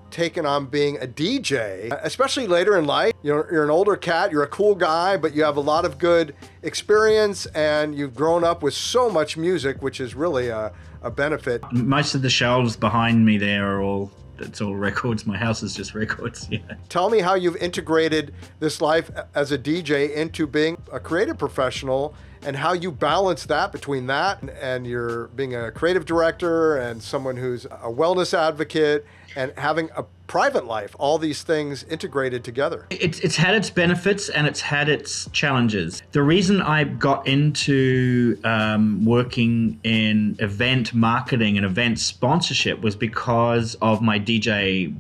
taken on being a DJ, especially later in life. You're an older cat, you're a cool guy, but you have a lot of good experience and you've grown up with so much music, which is really a benefit. Most of the shelves behind me there are it's all records. My house is just records. Tell me how you've integrated this life as a DJ into being a creative professional and how you balance that between that and you're being a creative director and someone who's a wellness advocate and having a private life, all these things integrated together. It's had its benefits and it's had its challenges. The reason I got into working in event marketing and event sponsorship was because of my DJ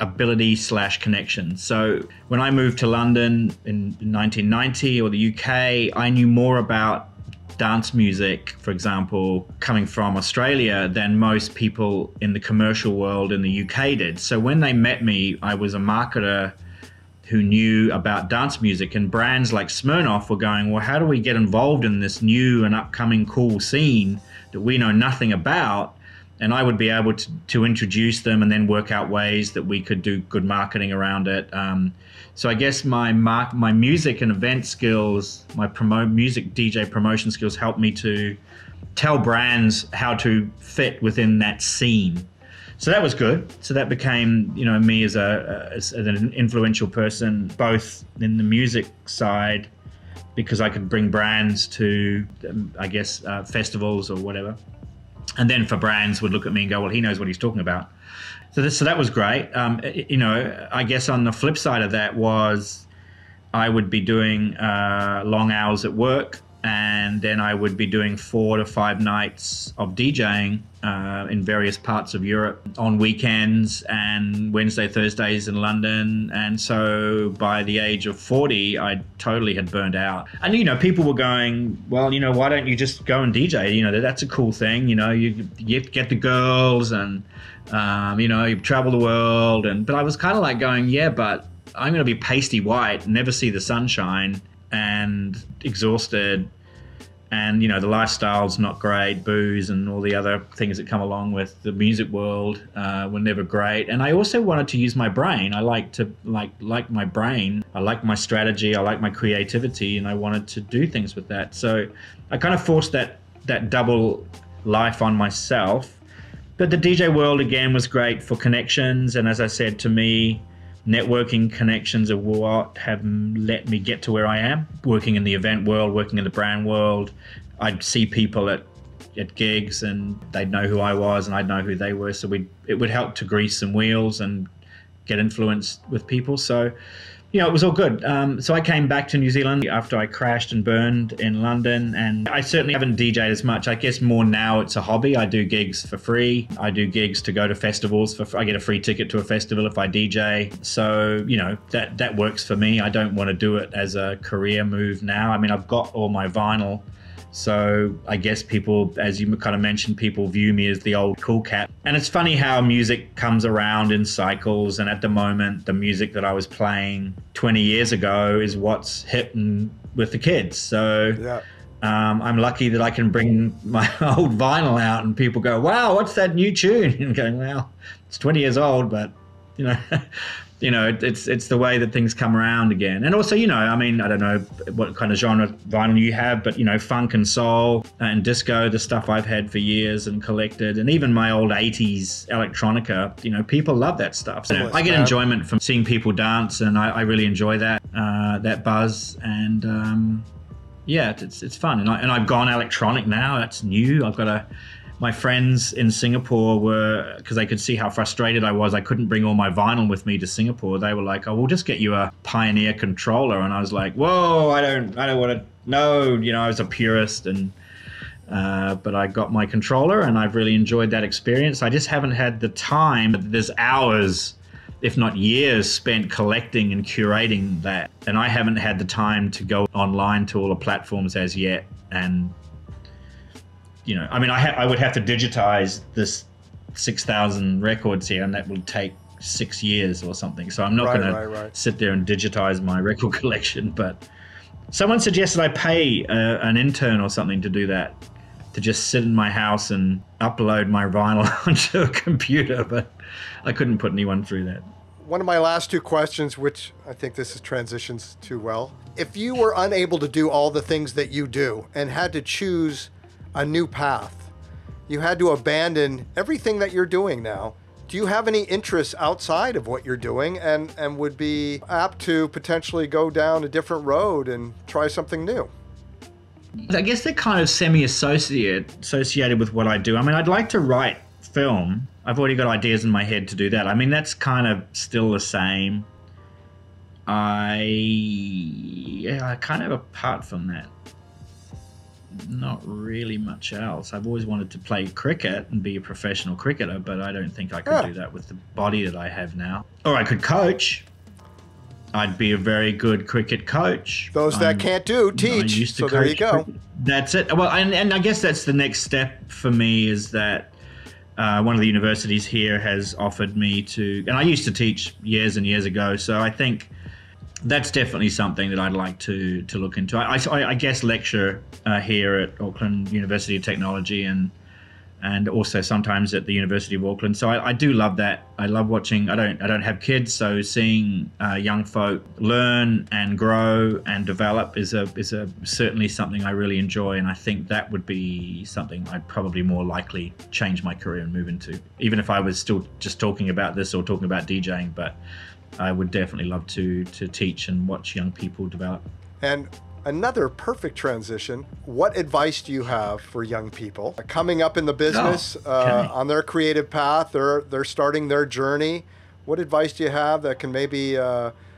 ability / connection. So when I moved to London in 1990 or the UK, I knew more about dance music, for example, coming from Australia than most people in the commercial world in the UK did. So when they met me, I was a marketer who knew about dance music, and brands like Smirnoff were going, well, how do we get involved in this new and upcoming cool scene that we know nothing about? and I would be able to introduce them and then work out ways that we could do good marketing around it. So I guess my music and event skills, my music DJ promotion skills helped me to tell brands how to fit within that scene. So that was good. So that became, me as an influential person, both in the music side, because I could bring brands to, festivals or whatever. And then for brands would look at me and go, well, he knows what he's talking about. So that was great. I guess on the flip side of that was I would be doing long hours at work, and then I would be doing 4 to 5 nights of DJing in various parts of Europe on weekends and Wednesday, Thursdays in London. And so by the age of 40, I totally had burned out. And, people were going, well, why don't you just go and DJ? That's a cool thing. You get the girls and, you travel the world. But I was kind of like going, yeah, but I'm going to be pasty white, never see the sunshine, and exhausted, and the lifestyle's not great, booze and all the other things that come along with the music world were never great. And I also wanted to use my brain. I like my brain, I like my strategy, I like my creativity, and I wanted to do things with that. So I kind of forced that double life on myself. But the DJ world again was great for connections, and as I said, to me, networking connections are what have let me get to where I am. Working in the event world, working in the brand world, I'd see people at gigs and they'd know who I was and I'd know who they were. So it would help to grease some wheels and get influence with people. So, it was all good. So I came back to New Zealand after I crashed and burned in London, and I certainly haven't DJed as much. I guess more now it's a hobby. I do gigs for free. I do gigs to go to festivals. I get a free ticket to a festival if I DJ. So, that works for me. I don't want to do it as a career move now. I mean, I've got all my vinyl. So I guess people, as you kind of mentioned, people view me as the old cool cat. And it's funny how music comes around in cycles. And at the moment, the music that I was playing 20 years ago is what's hip with the kids. So yeah. I'm lucky that I can bring my old vinyl out and people go, wow, what's that new tune? And going, well, it's 20 years old, but, it's the way that things come around again. And also, I don't know what kind of genre vinyl you have, but, funk and soul and disco, the stuff I've had for years and collected, and even my old 80s electronica, people love that stuff. So I get enjoyment from seeing people dance, and I really enjoy that buzz. And it's fun. And I've gone electronic now. That's new. My friends in Singapore were, because they could see how frustrated I was, I couldn't bring all my vinyl with me to Singapore. They were like, oh, we'll just get you a Pioneer controller. And I was like, whoa, I don't want to, no, I was a purist. But I got my controller and I've really enjoyed that experience. I just haven't had the time. There's hours, if not years, spent collecting and curating that. And I haven't had the time to go online to all the platforms as yet. And I would have to digitize this 6,000 records here, and that will take 6 years or something. So I'm not going to sit there and digitize my record collection. But someone suggested I pay an intern or something to do that, to just sit in my house and upload my vinyl onto a computer. But I couldn't put anyone through that. One of my last 2 questions, which I think this transitions too well. If you were unable to do all the things that you do and had to choose a new path, you had to abandon everything that you're doing now, do you have any interests outside of what you're doing and would be apt to potentially go down a different road and try something new? I guess they're kind of associated with what I do. I mean, I'd like to write film. I've already got ideas in my head to do that. I mean, that's kind of still the same. I kind of, apart from that, not really much else. I've always wanted to play cricket and be a professional cricketer, but I don't think I could do that with the body that I have now. Or I could coach. I'd be a very good cricket coach. Those that can't do, teach. So there you go. That's it. Well, and I guess that's the next step for me, is that one of the universities here has offered me to, and I used to teach years and years ago, so I think that's definitely something that I'd like to look into. I guess lecture here at Auckland University of Technology, and and also sometimes at the University of Auckland. So I do love that. I love watching. I don't have kids, so seeing young folk learn and grow and develop is certainly something I really enjoy, and I think that would be something I'd probably more likely change my career and move into, even if I was still just talking about this or talking about DJing. But I would definitely love to teach and watch young people develop. And another perfect transition. What advice do you have for young people coming up in the business on their creative path? They're starting their journey. What advice do you have that can maybe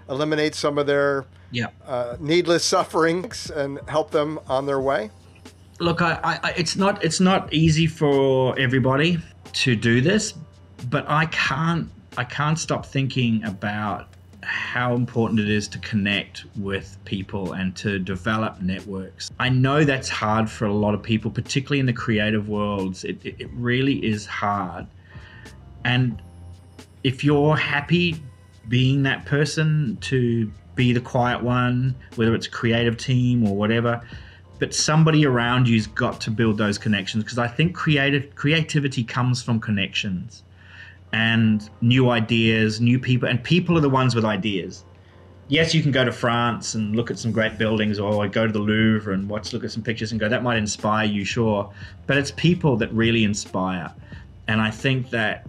eliminate some of their needless sufferings and help them on their way? Look, it's not easy for everybody to do this, but I can't stop thinking about how important it is to connect with people and to develop networks. I know that's hard for a lot of people, particularly in the creative worlds. It really is hard. And if you're happy being that person, to be the quiet one, whether it's a creative team or whatever, but somebody around you's got to build those connections, because I think creativity comes from connections. And new ideas, new people, and people are the ones with ideas. Yes, you can go to France and look at some great buildings, or go to the Louvre and look at some pictures and go, that might inspire you, sure. But it's people that really inspire. And I think that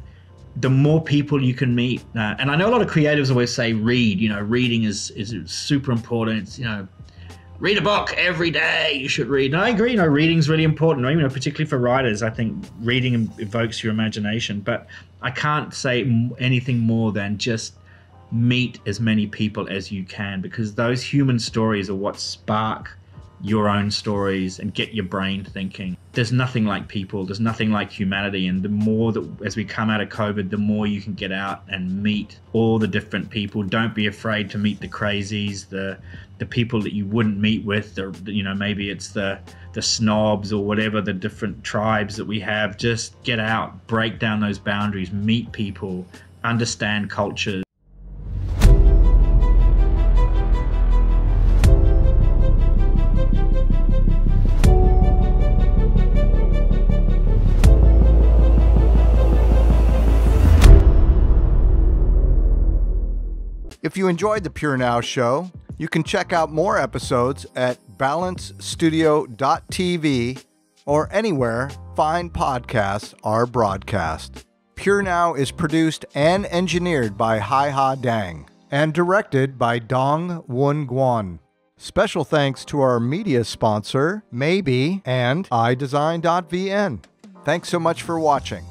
the more people you can meet, and I know a lot of creatives always say read, reading is super important. It's, read a book every day, you should read. And I agree, reading's really important, particularly for writers. I think reading evokes your imagination, but I can't say anything more than just meet as many people as you can, because those human stories are what spark your own stories and get your brain thinking. There's nothing like people, there's nothing like humanity, and the more that, as we come out of COVID, the more you can get out and meet all the different people. Don't be afraid to meet the crazies, the people that you wouldn't meet with, maybe it's the snobs or whatever, the different tribes that we have. Just get out, break down those boundaries, meet people, understand cultures. If you enjoyed the Purenow show, you can check out more episodes at balancestudio.tv or anywhere fine podcasts are broadcast. Purenow is produced and engineered by HaiHa Dang and directed by Dong Wun Guan. Special thanks to our media sponsor, Maybe, and iDesign.vn. Thanks so much for watching.